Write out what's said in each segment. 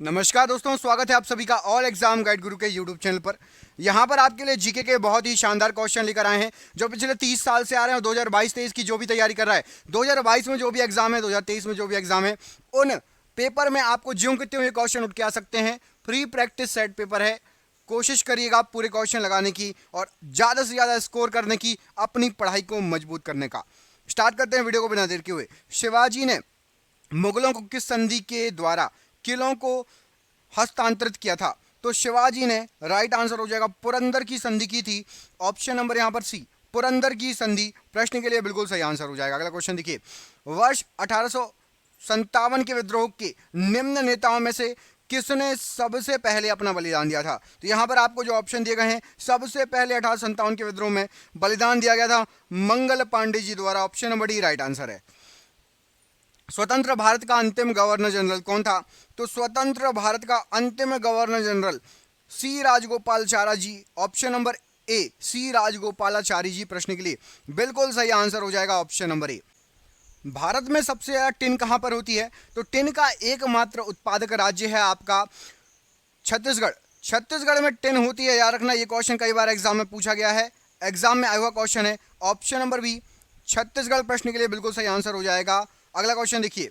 नमस्कार दोस्तों, स्वागत है आप सभी का ऑल एग्जाम गाइड गुरु के यूट्यूब चैनल पर। यहाँ पर आपके लिए जीके के बहुत ही शानदार क्वेश्चन लेकर आए हैं जो पिछले 30 साल से आ रहे हैं। 2022-23 की जो भी तैयारी कर रहा है, 2022 में जो भी एग्जाम है, 2023 में जो भी एग्जाम है, उन पेपर में आपको ज्यों कितने हुए क्वेश्चन उठ के आ सकते हैं। फ्री प्रैक्टिस सेट पेपर है। कोशिश करिएगा पूरे क्वेश्चन लगाने की और ज़्यादा से ज़्यादा स्कोर करने की, अपनी पढ़ाई को मजबूत करने का। स्टार्ट करते हैं वीडियो को बिना देर के हुए। शिवाजी ने मुगलों को किस संधि के द्वारा किलों को हस्तांतरित किया था? तो शिवाजी ने, राइट आंसर हो जाएगा, पुरंदर की संधि की थी। ऑप्शन नंबर यहां पर सी, पुरंदर की संधि प्रश्न के लिए बिल्कुल सही आंसर हो जाएगा। अगला क्वेश्चन देखिए, वर्ष 1857 के विद्रोह के निम्न नेताओं में से किसने सबसे पहले अपना बलिदान दिया था? तो यहां पर आपको जो ऑप्शन दिए गए हैं, सबसे पहले 1857 के विद्रोह में बलिदान दिया गया था मंगल पांडे जी द्वारा। Option number D right answer है। स्वतंत्र भारत का अंतिम गवर्नर जनरल कौन था? तो स्वतंत्र भारत का अंतिम governor general C Rajagopalachari ji. Option number A, C Rajagopalachari ji प्रश्न के लिए बिल्कुल सही आंसर हो जाएगा। ऑप्शन नंबर ए। भारत में सबसे ज्यादा टिन कहां पर होती है? तो टिन का एकमात्र उत्पादक राज्य है आपका छत्तीसगढ़। छत्तीसगढ़ में टिन होती है, याद रखना। ये क्वेश्चन कई बार एग्जाम में पूछा गया है, एग्जाम में आया हुआ क्वेश्चन है। ऑप्शन नंबर बी, छत्तीसगढ़ प्रश्न के लिए बिल्कुल सही आंसर हो जाएगा। अगला क्वेश्चन देखिए,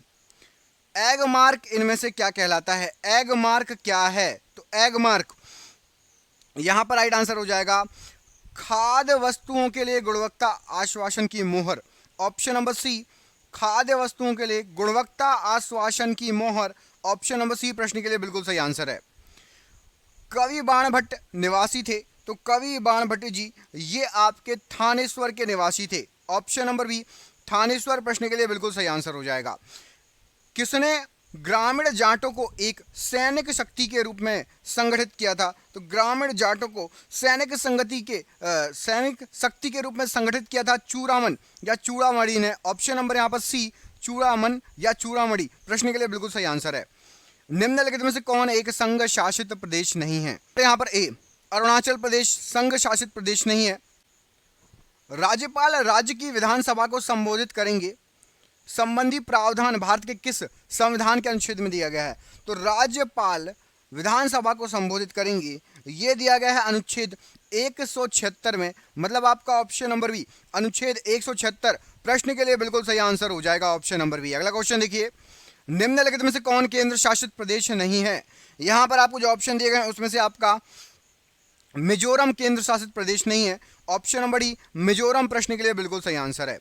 एग मार्क इनमें से क्या कहलाता है? एग मार्क क्या है? तो एग मार्क यहां पर राइट आंसर हो जाएगा खाद्य वस्तुओं के लिए गुणवत्ता आश्वासन की मोहर। ऑप्शन नंबर सी, खाद्य वस्तुओं के लिए गुणवत्ता आश्वासन की मोहर। ऑप्शन नंबर सी प्रश्न के लिए बिल्कुल सही आंसर है। कवि बाणभट्ट निवासी थे, तो कवि बाणभट्ट जी ये आपके थानेश्वर के निवासी थे। ऑप्शन नंबर बी, थानेश्वर प्रश्न के लिए बिल्कुल सही आंसर हो जाएगा। किसने ग्रामीण जाटों को एक सैनिक शक्ति के रूप में संगठित किया था? तो ग्रामीण जाटों को सैनिक शक्ति के रूप में संगठित किया था चूड़ामन या चूड़ामणि ने। ऑप्शन नंबर यहाँ पर सी, चूड़ामन या चूड़ामणि प्रश्न के लिए बिल्कुल सही आंसर है। निम्नलिखित में से कौन एक संघ शासित प्रदेश नहीं है? तो यहाँ पर ए, अरुणाचल प्रदेश संघ शासित प्रदेश नहीं है। राज्यपाल राज्य की विधानसभा को संबोधित करेंगे संबंधी प्रावधान भारत के किस संविधान के अनुच्छेद में दिया गया है? तो राज्यपाल विधानसभा को संबोधित करेंगे, ये दिया गया है अनुच्छेद 176 में। मतलब आपका ऑप्शन नंबर बी, अनुच्छेद 176 प्रश्न के लिए बिल्कुल सही आंसर हो जाएगा। Option number B. अगला क्वेश्चन देखिए, निम्नलिखित में से कौन केंद्र शासित प्रदेश नहीं है? यहां पर आपको जो ऑप्शन दिए गए उसमें से आपका मिजोरम केंद्र शासित प्रदेश नहीं है। ऑप्शन नंबर डी, मिजोरम प्रश्न के लिए बिल्कुल सही आंसर है।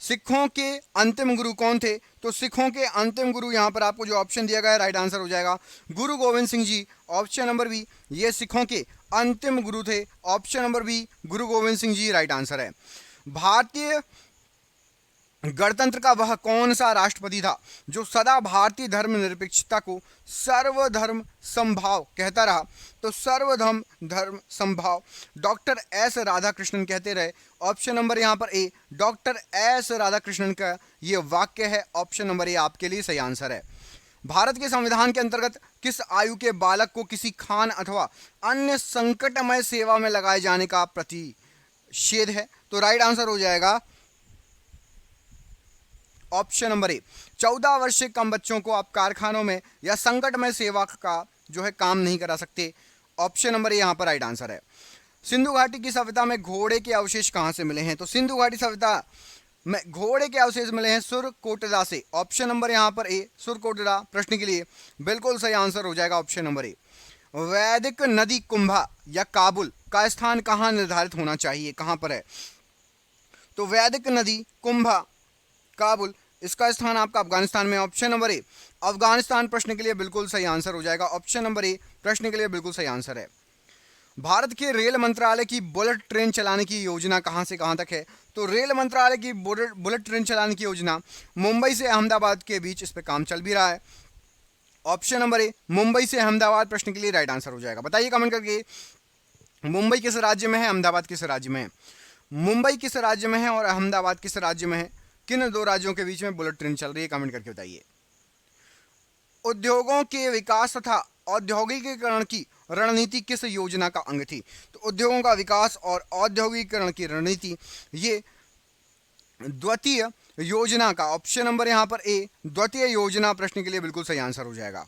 सिखों के अंतिम गुरु कौन थे? तो सिखों के अंतिम गुरु यहां पर आपको जो ऑप्शन दिया गया है, राइट आंसर हो जाएगा गुरु Govind Singh ji. Option number B, ये सिखों के अंतिम गुरु थे। ऑप्शन नंबर बी, गुरु गोविंद सिंह जी राइट आंसर है। भारतीय गणतंत्र का वह कौन सा राष्ट्रपति था जो सदा भारतीय धर्मनिरपेक्षता को सर्वधर्म समभाव कहता रहा? तो सर्वधर्म धर्म समभाव डॉक्टर एस राधाकृष्णन कहते रहे। ऑप्शन नंबर यहाँ पर ए, डॉक्टर एस राधाकृष्णन का ये वाक्य है। ऑप्शन नंबर ए आपके लिए सही आंसर है। भारत के संविधान के अंतर्गत किस आयु के बालक को किसी खान अथवा अन्य संकटमय सेवा में लगाए जाने का प्रतिषेध है? तो राइट आंसर हो जाएगा ऑप्शन नंबर ए, 14 वर्ष से कम बच्चों को आप कारखानों में या संकटमय सेवा का जो है काम नहीं करा सकते। ऑप्शन नंबर ए यहाँ पर राइट आंसर है। सिंधु घाटी की सभ्यता में घोड़े के अवशेष कहाँ से मिले हैं? तो सिंधु घाटी सभ्यता में घोड़े के अवशेष मिले हैं सुरकोटड़ा से। ऑप्शन नंबर यहाँ पर ए, सुरकोटड़ा प्रश्न के लिए बिल्कुल सही आंसर हो जाएगा। ऑप्शन नंबर ए। वैदिक नदी कुंभा या काबुल का स्थान कहाँ निर्धारित होना चाहिए? कहाँ पर है? तो वैदिक नदी कुंभा काबुल, इसका स्थान आपका अफगानिस्तान में। ऑप्शन नंबर ए, अफगानिस्तान प्रश्न के लिए बिल्कुल सही आंसर हो जाएगा। ऑप्शन नंबर ए प्रश्न के लिए बिल्कुल सही आंसर है। भारत के रेल मंत्रालय की बुलेट ट्रेन चलाने की योजना कहां से कहां तक है? तो रेल मंत्रालय की बुलेट ट्रेन चलाने की योजना मुंबई से अहमदाबाद के बीच, इस पर काम चल भी रहा है। ऑप्शन नंबर ए, मुंबई से अहमदाबाद प्रश्न के लिए राइट आंसर हो जाएगा। बताइए कमेंट करके, मुंबई किस राज्य में है, अहमदाबाद किस राज्य में है? मुंबई किस राज्य में है और अहमदाबाद किस राज्य में है? किन दो राज्यों के बीच में बुलेट ट्रेन चल रही है? कमेंट करके बताइए। उद्योगों के विकास तथा औद्योगिकीकरण की रणनीति किस योजना का अंग थी? तो उद्योगों का विकास और औद्योगिकीकरण की रणनीति ये द्वितीय योजना का, ऑप्शन नंबर यहां पर ए, द्वितीय योजना प्रश्न के लिए बिल्कुल सही आंसर हो जाएगा।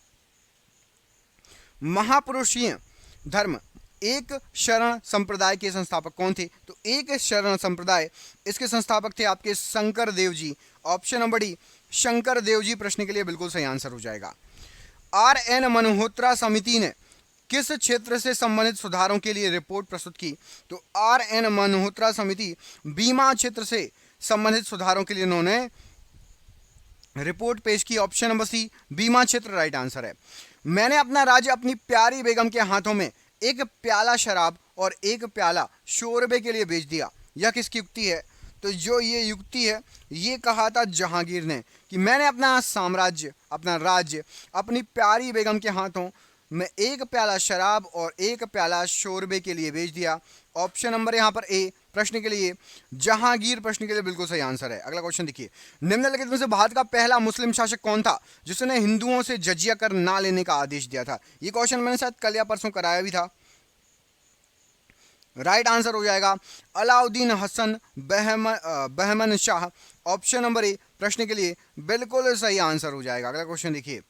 महापुरुषीय धर्म एक शरण संप्रदाय के संस्थापक कौन थे? तो एक शरण संप्रदाय, इसके संस्थापक थे आपके Shankar Dev ji. Option number D Shankar Dev ji प्रश्न के लिए बिल्कुल सही आंसर हो जाएगा। आर एन मल्होत्रा समिति ने किस क्षेत्र से संबंधित सुधारों के लिए रिपोर्ट प्रस्तुत की? तो आर एन मल्होत्रा समिति बीमा क्षेत्र से संबंधित सुधारों के लिए उन्होंने रिपोर्ट पेश की। ऑप्शन नंबर सी बीमा क्षेत्र राइट आंसर है। मैंने अपना राज्य अपनी प्यारी बेगम के हाथों में एक प्याला शराब और एक प्याला शोरबे के लिए बेच दिया, यह किसकी युक्ति है? तो जो ये युक्ति है, ये कहा था जहांगीर ने कि मैंने अपना साम्राज्य, अपना राज्य अपनी प्यारी बेगम के हाथों में एक प्याला शराब और एक प्याला शोरबे के लिए बेच दिया। ऑप्शन नंबर यहाँ पर ए प्रश्न के लिए जहांगीर प्रश्न के लिए बिल्कुल सही आंसर है। अगला क्वेश्चन देखिए, निम्नलिखित में से भारत का पहला मुस्लिम शासक कौन था जिसने हिंदुओं से जजिया कर ना लेने का आदेश दिया था? ये क्वेश्चन मैंने शायद कल या परसों कराया भी था। राइट आंसर हो जाएगा Alauddin Hasan Bahman Shah. Option number A प्रश्न के लिए बिल्कुल सही आंसर हो जाएगा। अगला क्वेश्चन देखिए,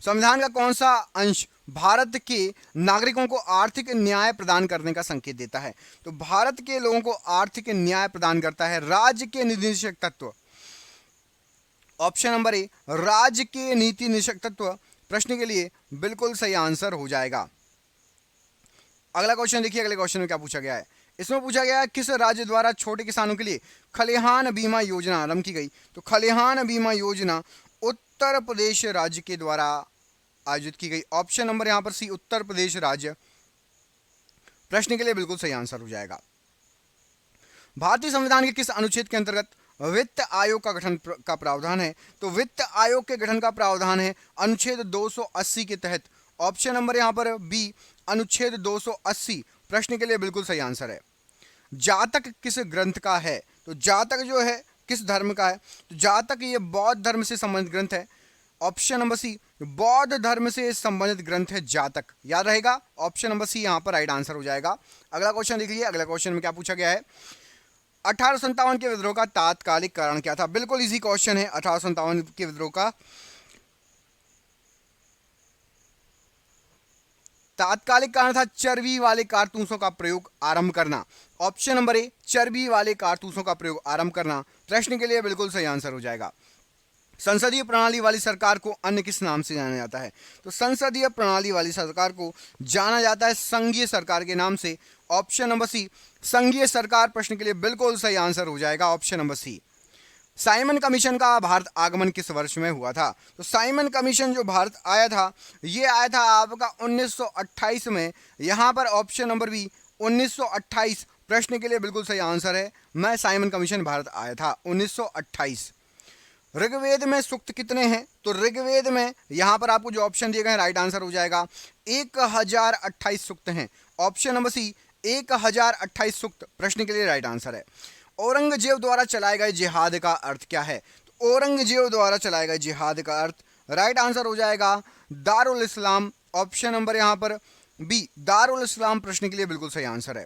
संविधान का कौन सा अंश भारत के नागरिकों को आर्थिक न्याय प्रदान करने का संकेत देता है? तो भारत के लोगों को आर्थिक न्याय प्रदान करता है राज्य के नीति निषेध तत्व। ऑप्शन नंबर ए राज्य के नीति निषेध तत्व प्रश्न के लिए बिल्कुल सही आंसर हो जाएगा। अगला क्वेश्चन देखिए, अगले क्वेश्चन में क्या पूछा गया है? इसमें पूछा गया है किस राज्य द्वारा छोटे किसानों के लिए खलिहान बीमा योजना आरंभ की गई? तो खलिहान बीमा योजना उत्तर प्रदेश राज्य के द्वारा आयोजित की गई। ऑप्शन नंबर यहां पर सी उत्तर प्रदेश राज्य प्रश्न के लिए बिल्कुल सही आंसर हो जाएगा। भारतीय संविधान के किस अनुच्छेद के अंतर्गत वित्त आयोग का गठन का प्रावधान है? तो वित्त आयोग के गठन का प्रावधान है अनुच्छेद 280 के तहत। ऑप्शन नंबर यहां पर बी अनुच्छेद 280 प्रश्न के लिए बिल्कुल सही आंसर है। जातक किस ग्रंथ का है? तो जातक जो है किस धर्म का है? तो जातक ये बौद्ध धर्म से संबंधित ग्रंथ है। ऑप्शन नंबर सी बौद्ध धर्म से संबंधित ग्रंथ है जातक, याद रहेगा। ऑप्शन नंबर सी यहां पर राइट आंसर हो जाएगा। अगला क्वेश्चन देख लीजिए, अगला क्वेश्चन में क्या पूछा गया है? 1857 के विद्रोह का तात्कालिक कारण क्या था? बिल्कुल इजी क्वेश्चन है। 1857 के विद्रोह का तात्कालिक कारण था चर्बी वाले कारतूसों का प्रयोग आरंभ करना। ऑप्शन नंबर ए चर्बी वाले कारतूसों का प्रयोग आरंभ करना प्रश्न के लिए बिल्कुल सही आंसर हो जाएगा। संसदीय प्रणाली वाली सरकार को अन्य किस नाम से जाना जाता है? तो संसदीय प्रणाली वाली सरकार को जाना जाता है संघीय सरकार के नाम से। ऑप्शन नंबर सी संघीय सरकार प्रश्न के लिए बिल्कुल सही आंसर हो जाएगा। Option number C. Simon commission का भारत आगमन किस वर्ष में हुआ था? तो साइमन कमीशन जो भारत आया था, ये आया था आपका 1928 में। यहां पर ऑप्शन नंबर बी 1928 प्रश्न के लिए बिल्कुल सही आंसर है। मैं साइमन कमीशन भारत आया था 1928। ऋग्वेद में सूक्त कितने हैं? तो ऋग्वेद में यहां पर आपको जो ऑप्शन दिए गए हैं राइट आंसर हो जाएगा 1028 सूक्त हैं। ऑप्शन नंबर सी 1028 सूक्त प्रश्न के लिए राइट आंसर है। औरंगजेब द्वारा चलाए गए जिहाद का अर्थ क्या है? तो औरंगजेब द्वारा चलाए गए जिहाद का अर्थ राइट आंसर हो जाएगा दारुल इस्लाम। ऑप्शन नंबर यहां पर बी दारुल इस्लाम प्रश्न के लिए बिल्कुल सही आंसर है।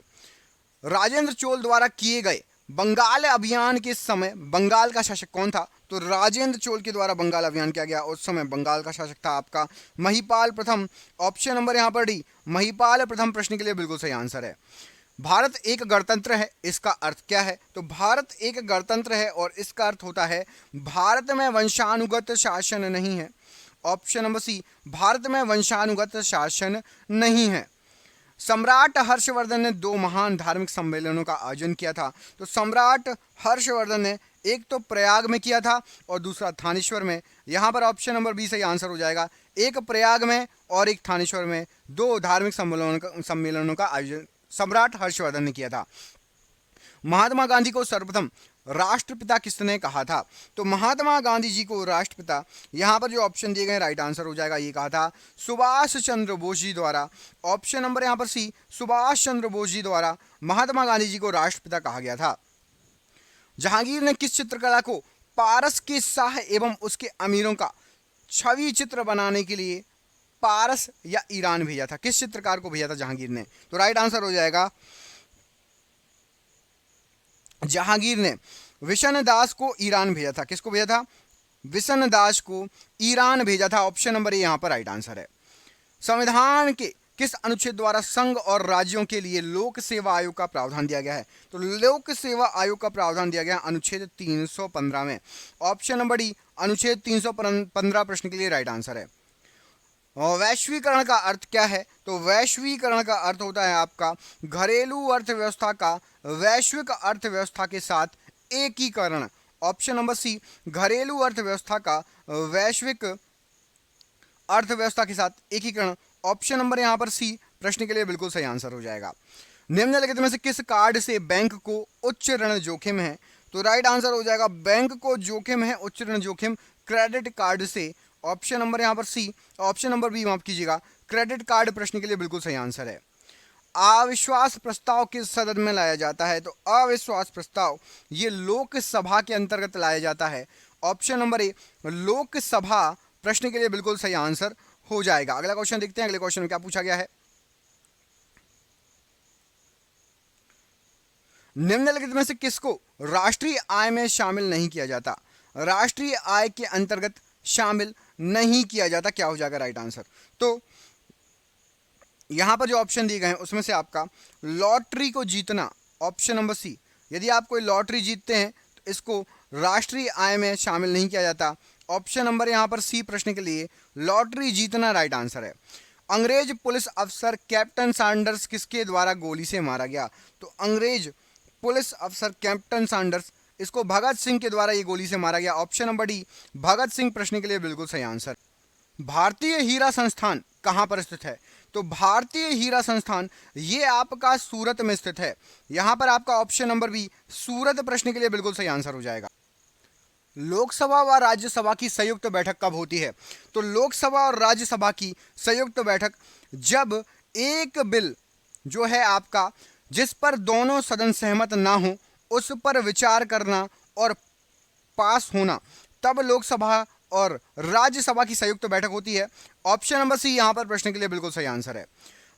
राजेंद्र चोल द्वारा किए गए बंगाल अभियान के समय बंगाल का शासक कौन था? तो राजेंद्र चोल के द्वारा बंगाल अभियान किया गया, उस समय बंगाल का शासक था आपका महिपाल प्रथम। ऑप्शन नंबर यहां पर डी महिपाल प्रथम प्रश्न के लिए बिल्कुल सही आंसर है। भारत एक गणतंत्र है, इसका अर्थ क्या है? तो भारत एक गणतंत्र है और इसका अर्थ होता है भारत में वंशानुगत शासन नहीं है। ऑप्शन नंबर सी भारत में वंशानुगत शासन नहीं है। सम्राट हर्षवर्धन ने 2 महान धार्मिक सम्मेलनों का आयोजन किया था। तो सम्राट हर्षवर्धन ने एक तो प्रयाग में किया था और दूसरा थानेश्वर में। यहां पर ऑप्शन नंबर बी सही आंसर हो जाएगा। एक प्रयाग में और एक थानेश्वर में 2 धार्मिक सम्मेलनों का आयोजन सम्राट हर्षवर्धन ने किया था। महात्मा गांधी को सर्वप्रथम राष्ट्रपिता किसने कहा था? तो महात्मा गांधी जी को राष्ट्रपिता यहां पर जो ऑप्शन दिए गए राइट आंसर हो जाएगा, ये कहा था सुभाष चंद्र बोस जी द्वारा। ऑप्शन नंबर यहां पर सी सुभाष चंद्र बोस जी द्वारा महात्मा गांधी जी को राष्ट्रपिता कहा गया था। जहांगीर ने किस चित्रकला को पारस के शाह एवं उसके अमीरों का छवि चित्र बनाने के लिए पारस या ईरान भेजा था? किस चित्रकार को भेजा था जहांगीर ने? तो राइट आंसर हो जाएगा जहांगीर ने विशन दास को ईरान भेजा था। किसको भेजा था? विशन दास को ईरान भेजा था। ऑप्शन नंबर ए यहां पर राइट आंसर है। संविधान के किस अनुच्छेद द्वारा संघ और राज्यों के लिए लोक सेवा आयोग का प्रावधान दिया गया है? तो लोक सेवा आयोग का प्रावधान दिया गया अनुच्छेद 315 में। ऑप्शन नंबर डी अनुच्छेद 315 प्रश्न के लिए राइट आंसर है। और वैश्वीकरण का अर्थ क्या है? तो वैश्वीकरण का अर्थ होता है आपका घरेलू अर्थव्यवस्था का वैश्विक अर्थव्यवस्था के साथ एकीकरण। ऑप्शन नंबर सी घरेलू अर्थव्यवस्था का वैश्विक अर्थव्यवस्था के साथ एकीकरण। ऑप्शन नंबर यहां पर सी प्रश्न के लिए बिल्कुल सही आंसर हो जाएगा। निम्नलिखित में से किस कार्ड से बैंक को उच्च ऋण जोखिम है? तो राइट आंसर हो जाएगा बैंक को जोखिम है उच्च ऋण जोखिम क्रेडिट कार्ड से। ऑप्शन नंबर यहां पर सी, ऑप्शन नंबर बी माफ कीजिएगा, क्रेडिट कार्ड प्रश्न के लिए बिल्कुल सही आंसर है। अविश्वास प्रस्ताव किस सदन में लाया जाता है? तो अविश्वास प्रस्ताव ये लोकसभा के अंतर्गत लाया जाता है। ऑप्शन नंबर ए लोकसभा प्रश्न के लिए बिल्कुल सही आंसर हो जाएगा। अगला क्वेश्चन देखते हैं, अगले क्वेश्चन में क्या पूछा गया है। निम्नलिखित में से किसको राष्ट्रीय आय में शामिल नहीं किया जाता? राष्ट्रीय आय के अंतर्गत शामिल नहीं किया जाता, क्या हो जाएगा राइट आंसर? तो यहां पर जो ऑप्शन दिए गए हैं उसमें से आपका लॉटरी को जीतना, ऑप्शन नंबर सी, यदि आप कोई लॉटरी जीतते हैं तो इसको राष्ट्रीय आय में शामिल नहीं किया जाता। ऑप्शन नंबर यहां पर सी प्रश्न के लिए लॉटरी जीतना राइट आंसर है। अंग्रेज पुलिस अफसर कैप्टन सैंडर्स किसके द्वारा गोली से मारा गया? तो अंग्रेज पुलिस अफसर कैप्टन सैंडर्स, इसको भगत सिंह के द्वारा ये गोली से मारा गया। Option number D Bhagat Singh प्रश्न के लिए बिल्कुल सही आंसर। भारतीय हीरा संस्थान कहां पर स्थित है? तो भारतीय हीरा संस्थान ये आपका सूरत में स्थित है। यहां पर आपका ऑप्शन नंबर बी सूरत प्रश्न के लिए बिल्कुल सही आंसर हो जाएगा। लोकसभा व राज्यसभा की संयुक्त बैठक कब होती है? तो लोकसभा और राज्यसभा की संयुक्त बैठक जब एक बिल जो है आपका जिस पर दोनों सदन सहमत ना हो उस पर विचार करना और पास होना, तब लोकसभा और राज्यसभा की संयुक्त बैठक होती है। ऑप्शन नंबर सी यहां पर प्रश्न के लिए बिल्कुल सही आंसर है।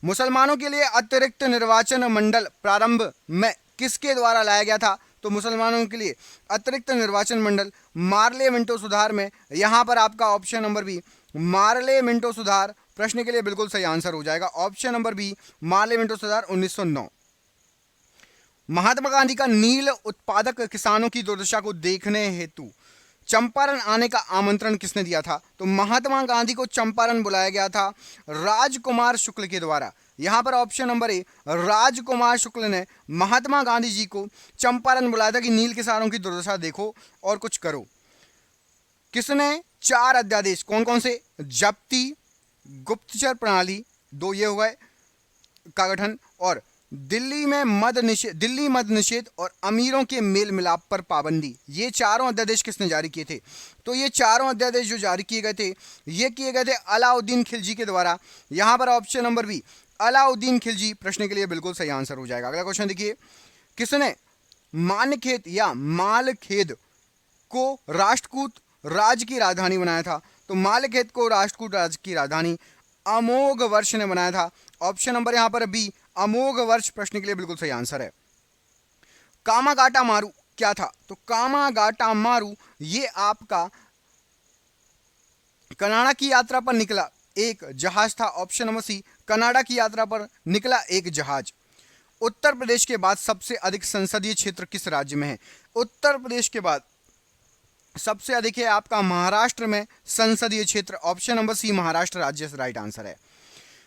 मुसलमानों के लिए अतिरिक्त निर्वाचन मंडल प्रारंभ में किसके द्वारा लाया गया था? तो मुसलमानों के लिए अतिरिक्त निर्वाचन मंडल मार्ले मिंटो सुधार में। यहां पर आपका option number B Morley Minto सुधार प्रश्न के लिए बिल्कुल सही आंसर हो जाएगा। Option number B Morley Minto सुधार 1909। महात्मा गांधी का नील उत्पादक किसानों की दुर्दशा को देखने हेतु चंपारण आने का आमंत्रण किसने दिया था? तो महात्मा गांधी को चंपारण बुलाया गया था राजकुमार शुक्ल के द्वारा। यहां पर ऑप्शन नंबर ए राजकुमार शुक्ल ने महात्मा गांधी जी को चंपारण बुलाया था कि नील किसानों की दुर्दशा देखो और कुछ करो। किसने 4 अध्यादेश कौन कौन से? जब्ती, गुप्तचर प्रणाली, 2 ये हो गए का गठन, और दिल्ली मद निषेध और अमीरों के मेल मिलाप पर पाबंदी, ये चारों अध्यादेश किसने जारी किए थे? तो ये चारों अध्यादेश जो जारी किए गए थे ये किए गए थे अलाउद्दीन खिलजी के द्वारा। यहां पर option number B Alauddin Khilji प्रश्न के लिए बिल्कुल सही आंसर हो जाएगा। अगला क्वेश्चन देखिए, किसने मानखेत या मालखेद को राष्ट्रकूट राज्य की राजधानी बनाया था? तो मालखेत को राष्ट्रकूट राज्य की राजधानी अमोघ वर्ष ने बनाया था। ऑप्शन नंबर यहां पर बी अमोघ वर्ष प्रश्न के लिए बिल्कुल सही आंसर है। कामागाटा मारू क्या था? तो कामागाटा मारू ये आपका कनाडा की यात्रा पर निकला एक जहाज था। ऑप्शन नंबर सी कनाडा की यात्रा पर निकला एक जहाज। उत्तर प्रदेश के बाद सबसे अधिक संसदीय क्षेत्र किस राज्य में है? उत्तर प्रदेश के बाद सबसे अधिक है आपका महाराष्ट्र में संसदीय क्षेत्र। ऑप्शन नंबर सी महाराष्ट्र राज्य राइट आंसर है।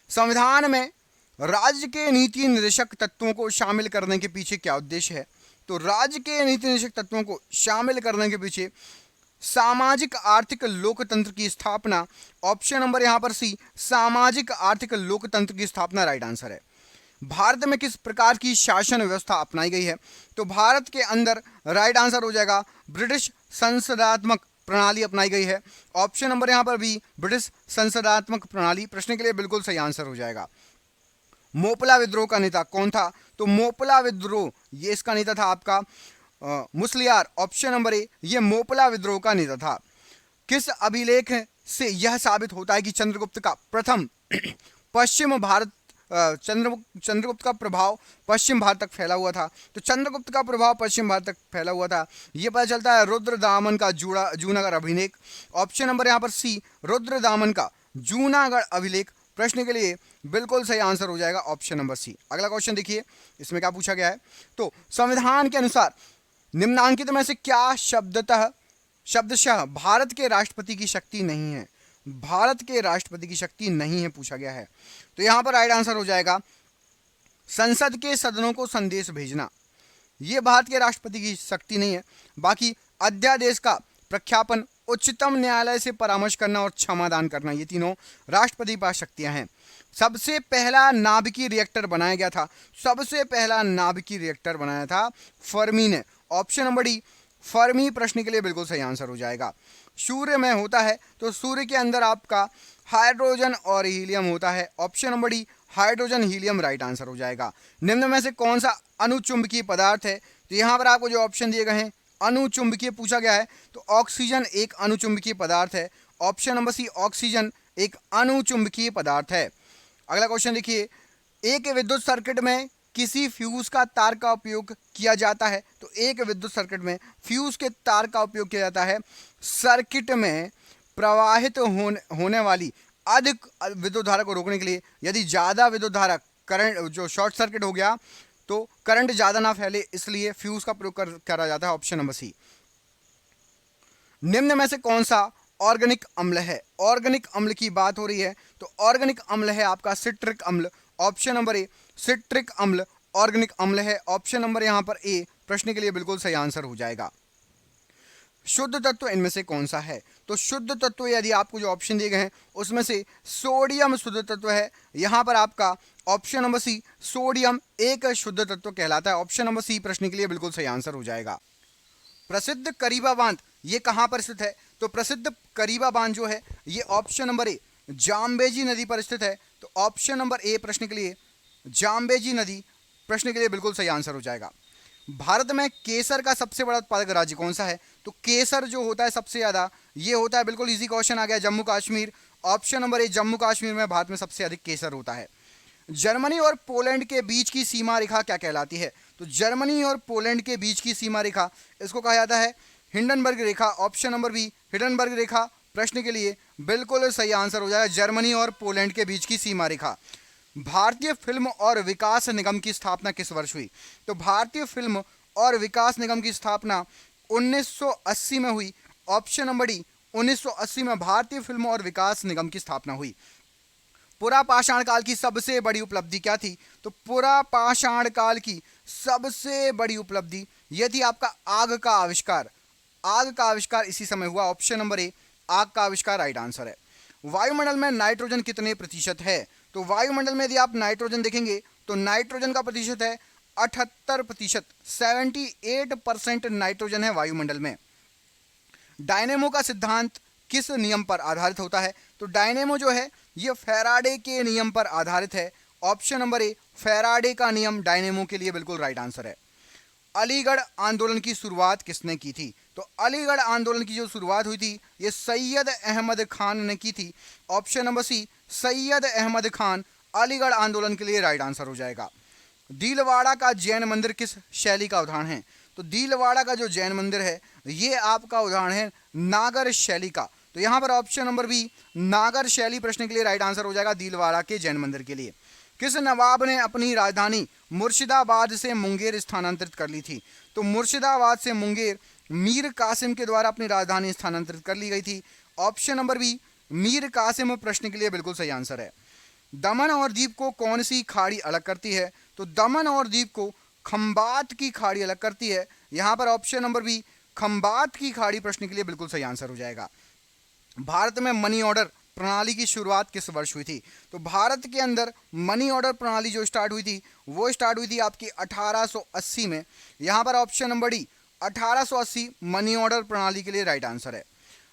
संविधान में राज्य के नीति निर्देशक तत्वों को शामिल करने के पीछे क्या उद्देश्य है? तो राज्य के नीति निर्देशक तत्वों को शामिल करने के पीछे सामाजिक आर्थिक लोकतंत्र की स्थापना। ऑप्शन नंबर यहां पर सी सामाजिक आर्थिक लोकतंत्र की स्थापना राइट आंसर है। भारत में किस प्रकार की शासन व्यवस्था अपनाई गई है? तो भारत के अंदर राइट आंसर हो जाएगा ब्रिटिश संसदात्मक प्रणाली अपनाई गई है। ऑप्शन नंबर यहां पर भी ब्रिटिश संसदात्मक प्रणाली प्रश्न के लिए बिल्कुल सही आंसर हो जाएगा। मोपला विद्रोह का नेता कौन था? तो मोपला विद्रोह ये इसका नेता था आपका मुस्लियार। ऑप्शन नंबर ए ये मोपला विद्रोह का नेता था। किस अभिलेख से यह साबित होता है कि चंद्रगुप्त का प्रथम पश्चिम भारत चंद्रगुप्त का प्रभाव पश्चिम भारत तक फैला हुआ था? तो चंद्रगुप्त का प्रभाव पश्चिम भारत तक फैला हुआ था यह पता चलता है रुद्रदामन का जूनागढ़ अभिलेख। ऑप्शन नंबर यहां पर सी रुद्रदामन का जूनागढ़ अभिलेख प्रश्न के लिए बिल्कुल सही आंसर हो जाएगा ऑप्शन नंबर सी। अगला क्वेश्चन देखिए, इसमें क्या पूछा गया है। तो संविधान के अनुसार निम्नांकित में से क्या शब्दशः भारत के राष्ट्रपति की शक्ति नहीं है? भारत के राष्ट्रपति की शक्ति नहीं है पूछा गया है। तो यहां पर राइट आंसर हो जाएगा संसद के सदनों को संदेश भेजना। यह भारत के राष्ट्रपति की शक्ति नहीं है। बाकी अध्यादेश का प्रख्यापन, उच्चतम न्यायालय से परामर्श करना और क्षमादान करना, ये तीनों राष्ट्रपति के पास शक्तियां हैं। सबसे पहला नाभिकीय रिएक्टर बनाया गया था, सबसे पहला नाभिकीय रिएक्टर बनाया था फर्मी ने। ऑप्शन नंबर डी फर्मी प्रश्न के लिए बिल्कुल सही आंसर हो जाएगा। सूर्य में होता है तो सूर्य के अंदर आपका हाइड्रोजन और हीलियम होता है। Option number D hydrogen helium right answer हो जाएगा। निम्न में से कौन सा अनुचुंबकीय पदार्थ है? तो यहाँ पर आपको जो ऑप्शन दिए गए हैं अनुचुंबकीय पूछा गया है, तो ऑक्सीजन एक अनुचुंबकीय पदार्थ है। ऑप्शन नंबर सी ऑक्सीजन एक अनुचुंबकीय पदार्थ है। अगला क्वेश्चन देखिए, एक विद्युत सर्किट में किसी फ्यूज का तार का उपयोग किया जाता है। तो एक विद्युत सर्किट में फ्यूज के तार का उपयोग किया जाता है सर्किट में प्रवाहित होने वाली अधिक विद्युत धारा को रोकने के लिए। यदि ज़्यादा विद्युत धारा करंट जो शॉर्ट सर्किट हो गया तो करंट ज़्यादा ना फैले, इसलिए फ्यूज का प्रयोग करा जाता है। Option number C. निम्न में से कौन सा ऑर्गेनिक अम्ल है? ऑर्गेनिक अम्ल की बात हो रही है तो ऑर्गेनिक अम्ल है आपका सिट्रिक अम्ल। ऑप्शन नंबर ए सिट्रिक अम्ल ऑर्गेनिक अम्ल है। ऑप्शन नंबर यहाँ पर ए प्रश्न के लिए बिल्कुल सही आंसर हो जाएगा। शुद्ध तत्व इनमें से कौन सा है? तो शुद्ध तत्व यदि आपको जो ऑप्शन दिए गए हैं उसमें से सोडियम शुद्ध तत्व है। यहाँ पर आपका ऑप्शन नंबर सी सोडियम एक शुद्ध तत्व कहलाता है। ऑप्शन नंबर सी प्रश्न के लिए बिल्कुल सही आंसर हो जाएगा। प्रसिद्ध करीबा बांध ये कहाँ पर स्थित है? तो प्रसिद्ध करीबा बांध जो है ये ऑप्शन नंबर ए जाम्बेजी नदी पर स्थित है। तो ऑप्शन नंबर ए प्रश्न के लिए जाम्बेजी नदी प्रश्न के लिए बिल्कुल सही आंसर हो जाएगा। भारत में केसर का सबसे बड़ा उत्पादक राज्य कौन सा है? तो केसर जो होता है सबसे ज़्यादा ये होता है, बिल्कुल इजी क्वेश्चन आ गया, जम्मू कश्मीर। ऑप्शन नंबर ए जम्मू कश्मीर में भारत में सबसे अधिक केसर होता है। जर्मनी और पोलैंड के बीच की सीमा रेखा क्या कहलाती है? तो जर्मनी और पोलैंड के बीच की सीमा रेखा इसको कहा जाता है हिंडनबर्ग रेखा। ऑप्शन नंबर बी हिंडनबर्ग रेखा प्रश्न के लिए बिल्कुल सही आंसर हो जाएगा, जर्मनी और पोलैंड के बीच की सीमा रेखा। भारतीय फिल्म और विकास निगम की स्थापना किस वर्ष हुई? तो भारतीय फिल्म और विकास निगम की स्थापना 1980 में हुई। ऑप्शन नंबर डी 1980 में भारतीय फिल्म और विकास निगम की स्थापना हुई। पुरापाषाण काल की सबसे बड़ी उपलब्धि क्या थी? तो पुरापाषाण काल की सबसे बड़ी उपलब्धि यह थी आपका आग का आविष्कार। आग का आविष्कार इसी समय हुआ। ऑप्शन नंबर ए आग का आविष्कार राइट आंसर है। वायुमंडल में नाइट्रोजन कितने प्रतिशत है? तो वायुमंडल में यदि आप नाइट्रोजन देखेंगे तो नाइट्रोजन का प्रतिशत है 78%, 78% नाइट्रोजन है वायुमंडल में। डायनेमो का सिद्धांत किस नियम पर आधारित होता है? तो डायनेमो जो है ये फैराडे के नियम पर आधारित है। ऑप्शन नंबर ए फैराडे का नियम डायनेमो के लिए बिल्कुल राइट आंसर है। अलीगढ़ आंदोलन की शुरुआत किसने की थी? तो अलीगढ़ आंदोलन की जो शुरुआत हुई थी ये सैयद अहमद खान ने की थी। Option number C Sayyid Ahmad Khan Aligarh आंदोलन के लिए राइट आंसर हो जाएगा। दिलवाड़ा का जैन मंदिर किस शैली का उदाहरण है? तो दिलवाड़ा का जो जैन मंदिर है ये आपका उदाहरण है नागर शैली का। तो यहाँ पर ऑप्शन नंबर बी नागर शैली प्रश्न के लिए राइट आंसर हो जाएगा दिलवाड़ा के जैन मंदिर के लिए। किस नवाब ने अपनी राजधानी मुर्शिदाबाद से मुंगेर स्थानांतरित कर ली थी? तो मुर्शिदाबाद से मुंगेर मीर कासिम के द्वारा अपनी राजधानी स्थानांतरित कर ली गई थी। Option number B Mir Qasim प्रश्न के लिए बिल्कुल सही आंसर है। दमन और दीव को कौन सी खाड़ी अलग करती है? तो दमन और दीव को खंबात की खाड़ी अलग करती है। यहाँ पर ऑप्शन नंबर बी खंबात की खाड़ी प्रश्न के लिए बिल्कुल सही आंसर हो जाएगा। भारत में मनी ऑर्डर प्रणाली की शुरुआत किस वर्ष हुई थी? तो भारत के अंदर मनी ऑर्डर प्रणाली जो स्टार्ट हुई थी वो स्टार्ट हुई थी आपकी 1880 में। यहाँ पर option number D 1880 money order प्रणाली के लिए राइट आंसर है।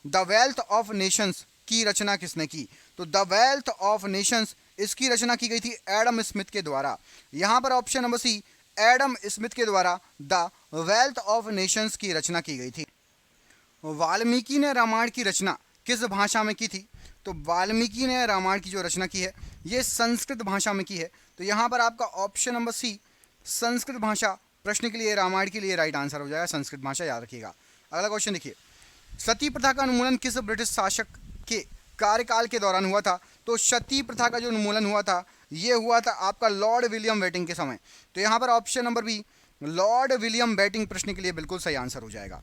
द वेल्थ ऑफ नेशंस की रचना किसने की? तो द वेल्थ ऑफ नेशंस इसकी रचना की गई थी एडम स्मिथ के द्वारा। यहाँ पर option number C Adam Smith के द्वारा द वेल्थ ऑफ नेशंस की रचना की गई थी। वाल्मीकि ने रामायण की रचना किस भाषा में की थी? तो वाल्मीकि ने रामायण की जो रचना की है ये संस्कृत भाषा में की है। तो यहाँ पर आपका ऑप्शन नंबर सी संस्कृत भाषा प्रश्न के लिए रामायण के लिए राइट आंसर हो जाएगा, संस्कृत भाषा याद रखिएगा। अगला क्वेश्चन देखिए, सती प्रथा का उन्मूलन किस ब्रिटिश शासक के कार्यकाल के दौरान हुआ था? तो सती प्रथा का जो उन्मूलन हुआ था ये हुआ था आपका लॉर्ड विलियम बेटिंग के समय। तो यहाँ पर option number B Lord William Bentinck प्रश्न के लिए बिल्कुल सही आंसर हो जाएगा।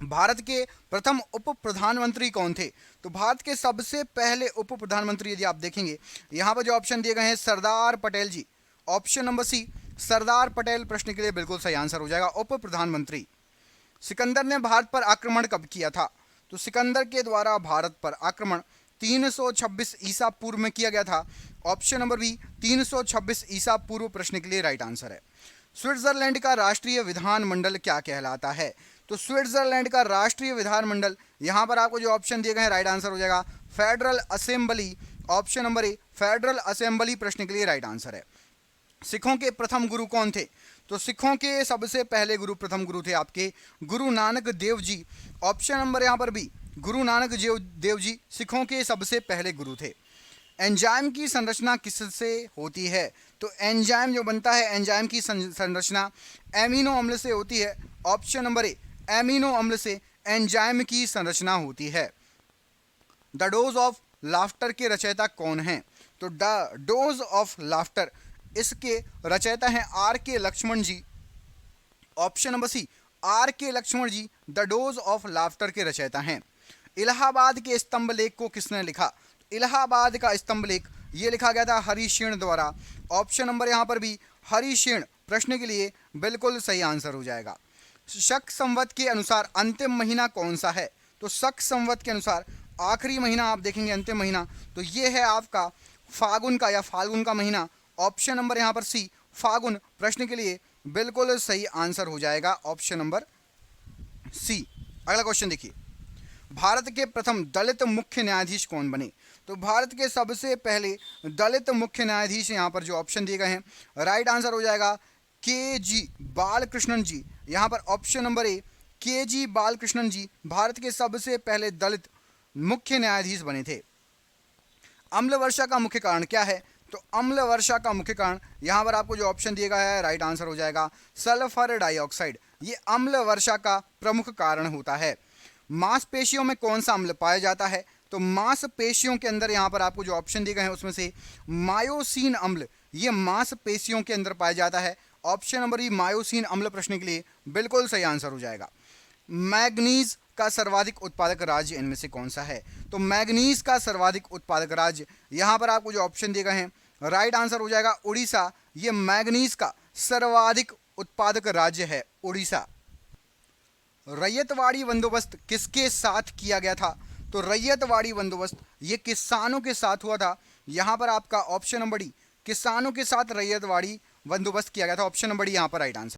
भारत के प्रथम उप प्रधानमंत्री कौन थे? तो भारत के सबसे पहले उप प्रधानमंत्री यदि आप देखेंगे यहाँ पर जो ऑप्शन दिए गए हैं सरदार पटेल जी। ऑप्शन नंबर सी सरदार पटेल प्रश्न के लिए बिल्कुल सही आंसर हो जाएगा, उप प्रधानमंत्री। सिकंदर ने भारत पर आक्रमण कब किया था? तो सिकंदर के द्वारा भारत पर आक्रमण 326 ईसा पूर्व में किया गया था। ऑप्शन नंबर बी 326 ईसा पूर्व प्रश्न के लिए राइट आंसर है। स्विट्जरलैंड का राष्ट्रीय विधानमंडल क्या कहलाता है? तो स्विट्जरलैंड का राष्ट्रीय विधानमंडल, यहाँ पर आपको जो ऑप्शन दिए गए हैं राइट आंसर हो जाएगा फेडरल असेंबली। ऑप्शन नंबर ए फेडरल असेंबली प्रश्न के लिए राइट आंसर है। सिखों के प्रथम गुरु कौन थे? तो सिखों के सबसे पहले गुरु, प्रथम गुरु थे आपके गुरु नानक देव जी। ऑप्शन नंबर यहाँ पर बी गुरु नानक देव जी सिखों के सबसे पहले गुरु थे। एंजाइम की संरचना किससे होती है? तो एंजाइम जो बनता है, एंजाइम की संरचना एमिनो अम्ल से होती है। ऑप्शन नंबर ए एमिनो अम्ल से एंजाइम की संरचना होती है। द डोज ऑफ लाफ्टर के रचयिता कौन हैं? तो द डोज ऑफ लाफ्टर इसके रचयिता हैं आर के लक्ष्मण जी। ऑप्शन नंबर सी आर के लक्ष्मण जी द डोज ऑफ लाफ्टर के रचयिता हैं। इलाहाबाद के स्तंभ लेख को किसने लिखा? इलाहाबाद का स्तंभ लेख ये लिखा गया था हरिशेन द्वारा। ऑप्शन नंबर यहाँ पर भी हरिशेन प्रश्न के लिए बिल्कुल सही आंसर हो जाएगा। शक संवत के अनुसार अंतिम महीना कौन सा है? तो शक संवत के अनुसार आखिरी महीना आप देखेंगे अंतिम महीना तो ये है आपका फागुन का या फाल्गुन का महीना। ऑप्शन नंबर यहाँ पर सी फागुन प्रश्न के लिए बिल्कुल सही आंसर हो जाएगा, ऑप्शन नंबर सी। अगला क्वेश्चन देखिए, भारत के प्रथम दलित मुख्य न्यायाधीश कौन बने? तो भारत के सबसे पहले दलित मुख्य न्यायाधीश यहाँ पर जो ऑप्शन दिए गए हैं राइट आंसर हो जाएगा के जी बालकृष्णन जी। यहाँ पर ऑप्शन नंबर ए के जी बालकृष्णन जी भारत के सबसे पहले दलित मुख्य न्यायाधीश बने थे। अम्ल वर्षा का मुख्य कारण क्या है? तो अम्ल वर्षा का मुख्य कारण यहाँ पर आपको जो ऑप्शन दिया गया है राइट आंसर हो जाएगा सल्फर डाइऑक्साइड। ये अम्ल वर्षा का प्रमुख कारण होता है। मांसपेशियों में कौन सा अम्ल पाया जाता है? तो मांसपेशियों के अंदर यहाँ पर आपको जो ऑप्शन दिए गए हैं उसमें से मायोसिन अम्ल ये मांसपेशियों के अंदर पाया जाता है। ऑप्शन नंबर ई मायोसिन अम्ल प्रश्न के लिए बिल्कुल सही आंसर हो जाएगा। मैग्नीज का सर्वाधिक उत्पादक राज्य इनमें से कौन सा है? तो मैग्नीज का सर्वाधिक उत्पादक राज्य यहाँ पर आपको जो ऑप्शन दिए गए हैं राइट आंसर हो जाएगा उड़ीसा। ये मैग्नीज का सर्वाधिक उत्पादक राज्य है उड़ीसा। रैयतवाड़ी बंदोबस्त किसके साथ किया गया था? तो रैयतवाड़ी बंदोबस्त ये किसानों के साथ हुआ था। यहाँ पर आपका ऑप्शन नंबर डी किसानों के साथ रैयतवाड़ी बंदोबस्त किया गया था। ऑप्शन नंबर डी यहाँ पर राइट आंसर।